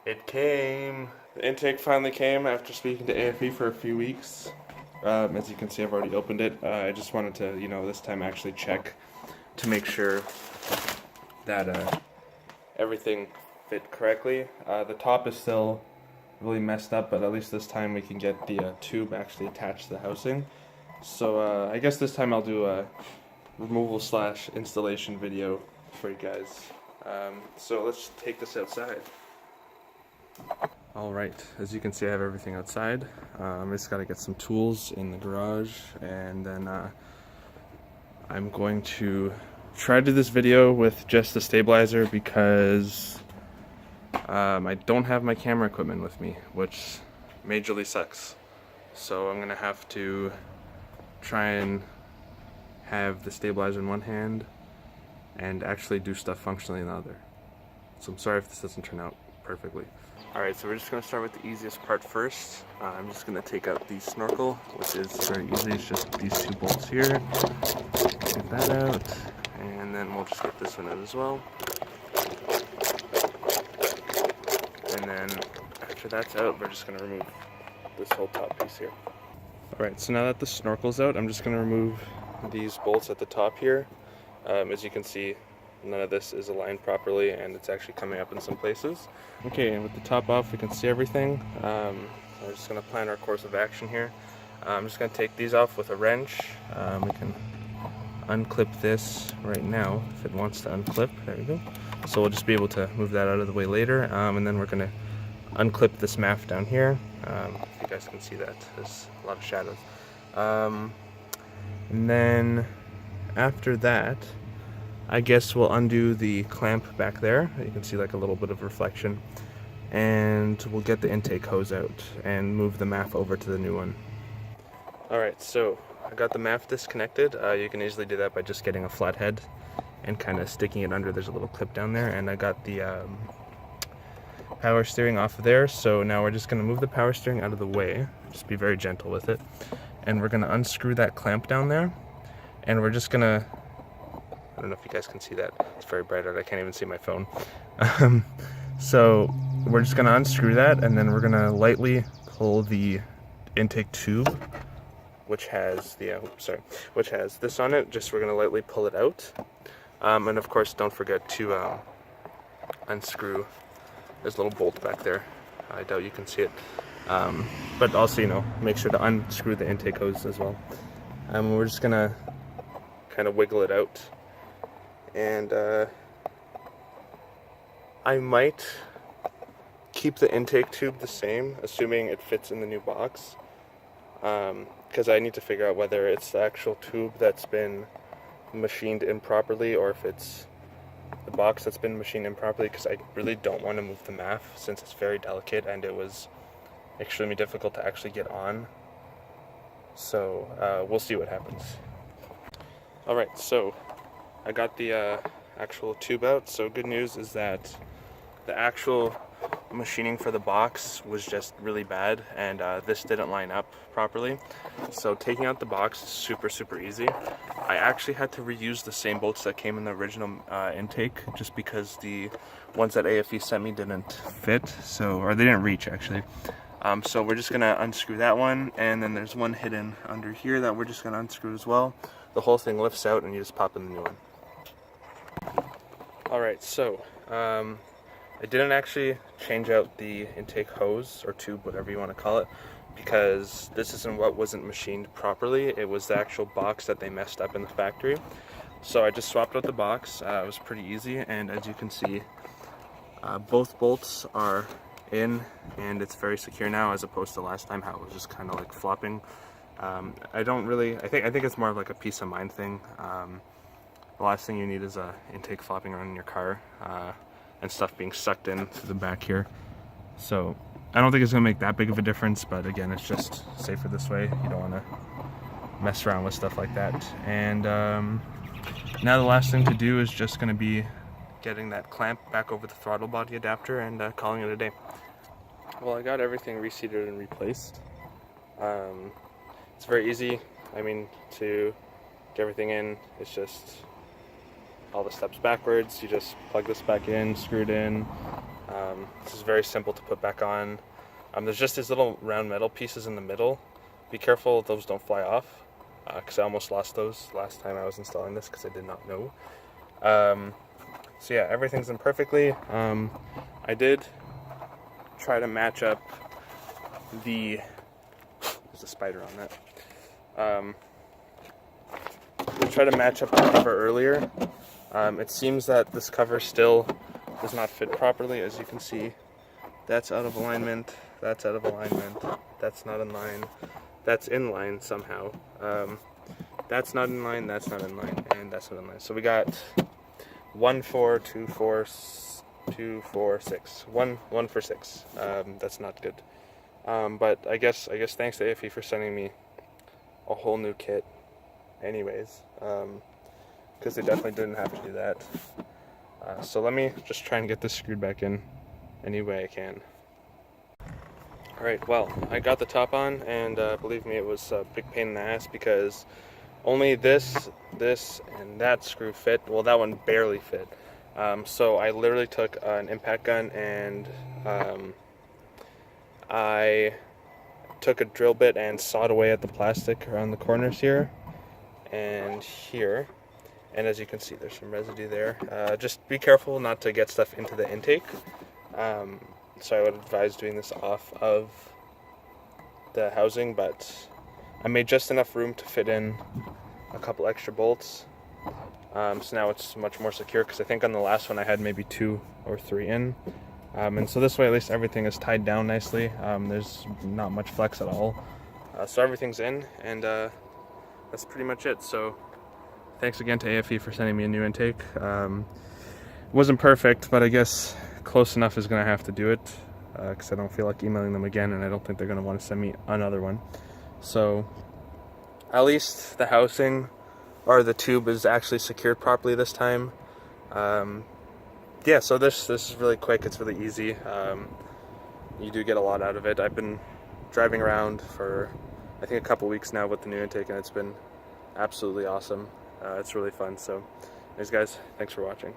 It came. The intake finally came after speaking to AFE for a few weeks. As you can see, I've already opened it. I just wanted to, this time actually check to make sure that everything fit correctly. The top is still really messed up, but at least this time we can get the tube actually attached to the housing. So I guess this time I'll do a removal / installation video for you guys. So let's take this outside. Alright, as you can see, I have everything outside. I just gotta get some tools in the garage, and then I'm going to try to do this video with just the stabilizer because I don't have my camera equipment with me, which majorly sucks. So I'm gonna have to try and have the stabilizer in one hand and actually do stuff functionally in the other. So I'm sorry if this doesn't turn out perfectly. Alright, so we're just going to start with the easiest part first. I'm just going to take out the snorkel, which is very easy. It's just these two bolts here. Get that out, and then we'll just get this one out as well. And then after that's out, we're just going to remove this whole top piece here. Alright, so now that the snorkel's out, I'm just going to remove these bolts at the top here. As you can see, none of this is aligned properly, and it's actually coming up in some places. Okay, and with the top off, we can see everything. We're just going to plan our course of action here. I'm just going to take these off with a wrench. We can unclip this right now if it wants to unclip. There we go. So we'll just be able to move that out of the way later, and then we're going to unclip this MAF down here. If you guys can see that, there's a lot of shadows. And then after that, I guess we'll undo the clamp back there. You can see like a little bit of reflection. And we'll get the intake hose out and move the MAF over to the new one. Alright, so I got the MAF disconnected. You can easily do that by just getting a flathead and kind of sticking it under. There's a little clip down there. And I got the power steering off of there. So now we're just going to move the power steering out of the way. Just be very gentle with it. And we're going to unscrew that clamp down there. And we're just going to, I don't know if you guys can see that. It's very bright out. I can't even see my phone. So we're just going to unscrew that, and then we're going to lightly pull the intake tube, which has which has this on it. Just we're going to lightly pull it out. And of course, don't forget to unscrew this little bolt back there. I doubt you can see it. But also, make sure to unscrew the intake hose as well. We're just going to kind of wiggle it out. And I might keep the intake tube the same, assuming it fits in the new box, because I need to figure out whether it's the actual tube that's been machined improperly or if it's the box that's been machined improperly, because I really don't want to move the MAF since it's very delicate and it was extremely difficult to actually get on. So we'll see what happens. Alright, so I got the actual tube out. So good news is that the actual machining for the box was just really bad, and this didn't line up properly. So taking out the box is super easy. I actually had to reuse the same bolts that came in the original intake, just because the ones that AFE sent me didn't fit, or they didn't reach actually. So we're just gonna unscrew that one, and then there's one hidden under here that we're just gonna unscrew as well. The whole thing lifts out and you just pop in the new one. Alright, so I didn't actually change out the intake hose or tube, whatever you want to call it, because this isn't what wasn't machined properly. It was the actual box that they messed up in the factory. So I just swapped out the box. It was pretty easy, and as you can see, both bolts are in and it's very secure now, as opposed to last time how it was just kind of like flopping. I think it's more of like a peace of mind thing. The last thing you need is a intake flopping around in your car and stuff being sucked in through the back here. So I don't think it's going to make that big of a difference, but again, it's just safer this way. You don't want to mess around with stuff like that. And now the last thing to do is just going to be getting that clamp back over the throttle body adapter and calling it a day. Well, I got everything reseated and replaced. It's very easy. To get everything in, it's just all the steps backwards. You just plug this back in, screw it in, This is very simple to put back on. There's just these little round metal pieces in the middle. Be careful those don't fly off, because I almost lost those last time I was installing this because I did not know. So yeah, everything's in perfectly. I did try to match up the, there's a spider on that. Try to match up the cover earlier. It seems that this cover still does not fit properly. As you can see, that's out of alignment, that's out of alignment, that's not in line, that's in line somehow. That's not in line, that's not in line, and that's not in line. So we got 1, 4, 2, 4, 2, 4, 6. 1 for 6. That's not good. But I guess thanks to AFE for sending me a whole new kit anyways, because they definitely didn't have to do that. So let me just try and get this screwed back in any way I can. Alright, well, I got the top on, and believe me, it was a big pain in the ass because only this, and that screw fit. Well, that one barely fit. So I literally took an impact gun and I took a drill bit and sawed away at the plastic around the corners here and here. And as you can see, there's some residue there. Just be careful not to get stuff into the intake. So I would advise doing this off of the housing, but I made just enough room to fit in a couple extra bolts. So now it's much more secure, because I think on the last one I had maybe 2 or 3 in. And so this way at least everything is tied down nicely. There's not much flex at all. So everything's in, and that's pretty much it. So thanks again to AFE for sending me a new intake. It wasn't perfect, but I guess close enough is going to have to do it, because I don't feel like emailing them again, and I don't think they're going to want to send me another one. So at least the housing or the tube is actually secured properly this time. Yeah, so this is really quick, it's really easy. You do get a lot out of it. I've been driving around for I think a couple weeks now with the new intake, and it's been absolutely awesome. It's really fun. So anyways guys, thanks for watching.